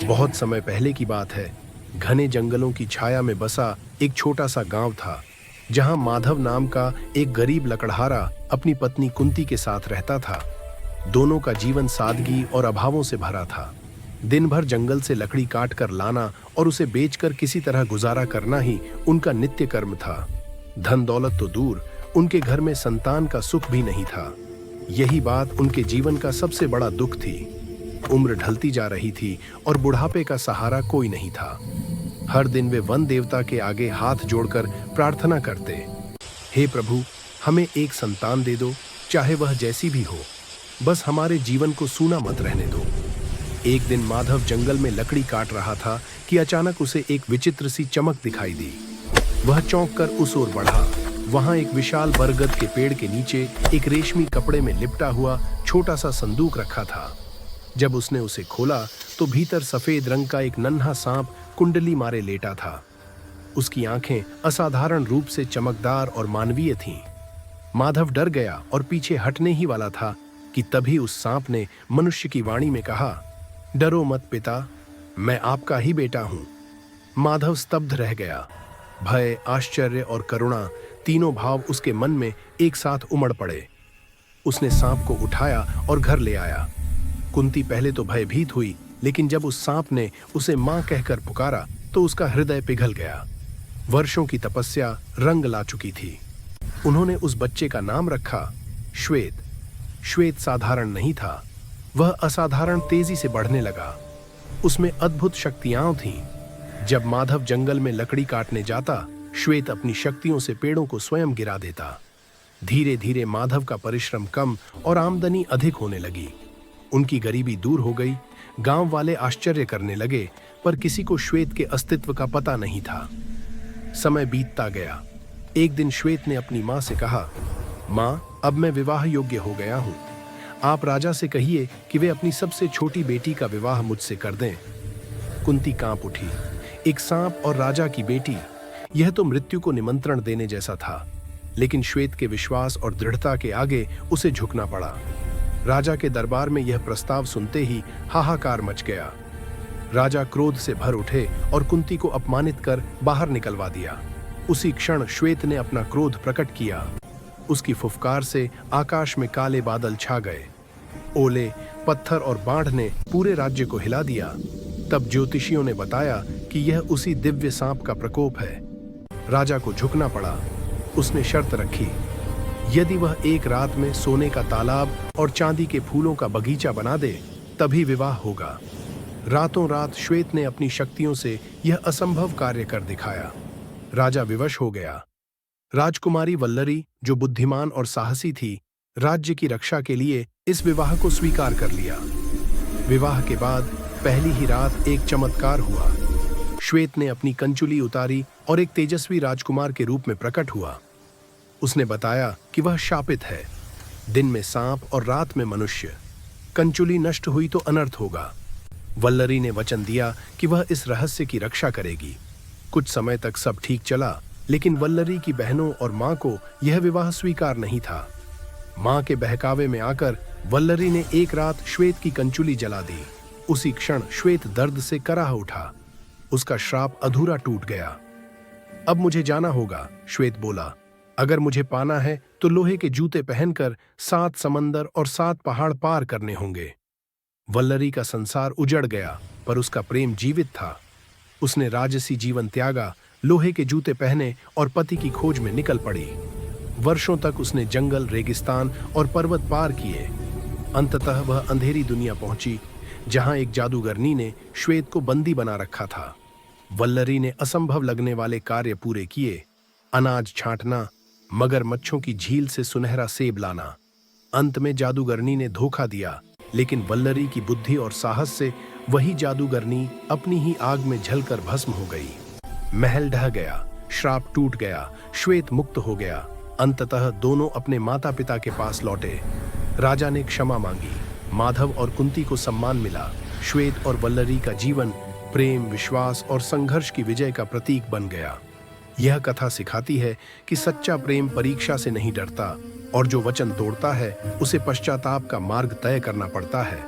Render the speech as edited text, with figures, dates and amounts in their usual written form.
बहुत समय पहले की बात है। घने जंगलों की छाया में बसा एक छोटा सा गांव था, जहां माधव नाम का एक गरीब लकड़हारा अपनी पत्नी कुंती के साथ रहता था। दोनों का जीवन सादगी और अभावों से भरा था। दिन भर जंगल से लकड़ी काट कर लाना और उसे बेचकर किसी तरह गुजारा करना ही उनका नित्य कर्म था। धन दौलत तो दूर, उनके घर में संतान का सुख भी नहीं था। यही बात उनके जीवन का सबसे बड़ा दुख थी। उम्र ढलती जा रही थी और बुढ़ापे का सहारा कोई नहीं था। हर दिन वे वन देवता के आगे हाथ जोड़कर प्रार्थना करते, हे प्रभु, हमें एक संतान दे दो, चाहे वह जैसी भी हो, बस हमारे जीवन को सूना मत रहने दो। एक दिन माधव जंगल में लकड़ी काट रहा था कि अचानक उसे एक विचित्र सी चमक दिखाई दी। वह चौंक कर उस ओर बढ़ा। वहां एक विशाल बरगद के पेड़ के नीचे एक रेशमी कपड़े में लिपटा हुआ छोटा सा संदूक रखा था। जब उसने उसे खोला तो भीतर सफेद रंग का एक नन्हा सांप कुंडली मारे लेटा था। उसकी आंखें असाधारण रूप से चमकदार और मानवीय थीं। माधव डर गया और पीछे हटने ही वाला था कि तभी उस सांप ने मनुष्य की वाणी में कहा, डरो मत पिता, मैं आपका ही बेटा हूं। माधव स्तब्ध रह गया। भय, आश्चर्य और करुणा, तीनों भाव उसके मन में एक साथ उमड़ पड़े। उसने सांप को उठाया और घर ले आया। कुंती पहले तो भयभीत हुई, लेकिन जब उस सांप ने उसे मां कहकर पुकारा तो उसका हृदय पिघल गया। वर्षों की तपस्या रंग ला चुकी थी। उन्होंने उस बच्चे का नाम रखा श्वेत। श्वेत साधारण नहीं था, वह असाधारण तेजी से बढ़ने लगा। उसमें अद्भुत शक्तियां थीं। जब माधव जंगल में लकड़ी काटने जाता, श्वेत अपनी शक्तियों से पेड़ों को स्वयं गिरा देता। धीरे धीरे माधव का परिश्रम कम और आमदनी अधिक होने लगी। उनकी गरीबी दूर हो गई। गांव वाले आश्चर्य करने लगे, पर किसी को श्वेत के अस्तित्व का पता नहीं था। समय बीतता गया। एक दिन श्वेत ने अपनी मां से कहा, मां, अब मैं विवाह योग्य हो गया हूं। आप राजा से कहिए कि वे अपनी सबसे छोटी बेटी का विवाह मुझसे कर दें। कुंती कांप उठी। एक सांप और राजा की बेटी, यह तो मृत्यु को निमंत्रण देने जैसा था। लेकिन श्वेत के विश्वास और दृढ़ता के आगे उसे झुकना पड़ा। राजा के दरबार में यह प्रस्ताव सुनते ही हाहाकार मच गया। राजा क्रोध से भर उठे और कुंती को अपमानित कर बाहर निकलवा दिया। उसी क्षण श्वेत ने अपना क्रोध प्रकट किया। उसकी फुफकार से आकाश में काले बादल छा गए। ओले, पत्थर और बाढ़ ने पूरे राज्य को हिला दिया। तब ज्योतिषियों ने बताया कि यह उसी दिव्य सांप का प्रकोप है। राजा को झुकना पड़ा। उसने शर्त रखी, यदि वह एक रात में सोने का तालाब और चांदी के फूलों का बगीचा बना दे, तभी विवाह होगा। रातों रात श्वेत ने अपनी शक्तियों से यह असंभव कार्य कर दिखाया। राजा विवश हो गया। राजकुमारी वल्लरी, जो बुद्धिमान और साहसी थी, राज्य की रक्षा के लिए इस विवाह को स्वीकार कर लिया। विवाह के बाद पहली ही रात एक चमत्कार हुआ। श्वेत ने अपनी कंचुली उतारी और एक तेजस्वी राजकुमार के रूप में प्रकट हुआ। उसने बताया कि वह शापित है, दिन में सांप और रात में मनुष्य। कंचुली नष्ट हुई तो अनर्थ होगा। वल्लरी ने वचन दिया कि वह इस रहस्य की रक्षा करेगी। कुछ समय तक सब ठीक चला, लेकिन वल्लरी की बहनों और मां को यह विवाह स्वीकार नहीं था। मां के बहकावे में आकर वल्लरी ने एक रात श्वेत की कंचुली जला दी। उसी क्षण श्वेत दर्द से कराह उठा। उसका श्राप अधूरा टूट गया। अब मुझे जाना होगा, श्वेत बोला। अगर मुझे पाना है तो लोहे के जूते पहनकर 7 समंदर और 7 पहाड़ पार करने होंगे। वल्लरी का संसार उजड़ गया, पर उसका प्रेम जीवित था। उसने राजसी जीवन त्यागा, लोहे के जूते पहने और पति की खोज में निकल पड़ी। वर्षों तक उसने जंगल, रेगिस्तान और पर्वत पार किए। अंततः वह अंधेरी दुनिया पहुंची, जहां एक जादूगरनी ने श्वेत को बंदी बना रखा था। वल्लरी ने असंभव लगने वाले कार्य पूरे किए। अनाज छांटना, मगरमच्छों की झील से सुनहरा सेब लाना। अंत में जादूगरनी ने धोखा दिया, लेकिन वल्लरी की बुद्धि और साहस से वही जादूगरनी अपनी ही आग में जलकर भस्म हो गई। महल ढह गया, श्राप टूट गया, श्वेत मुक्त हो गया। अंततः दोनों अपने माता पिता के पास लौटे। राजा ने क्षमा मांगी। माधव और कुंती को सम्मान मिला। श्वेत और वल्लरी का जीवन प्रेम, विश्वास और संघर्ष की विजय का प्रतीक बन गया। यह कथा सिखाती है कि सच्चा प्रेम परीक्षा से नहीं डरता और जो वचन तोड़ता है उसे पश्चाताप का मार्ग तय करना पड़ता है।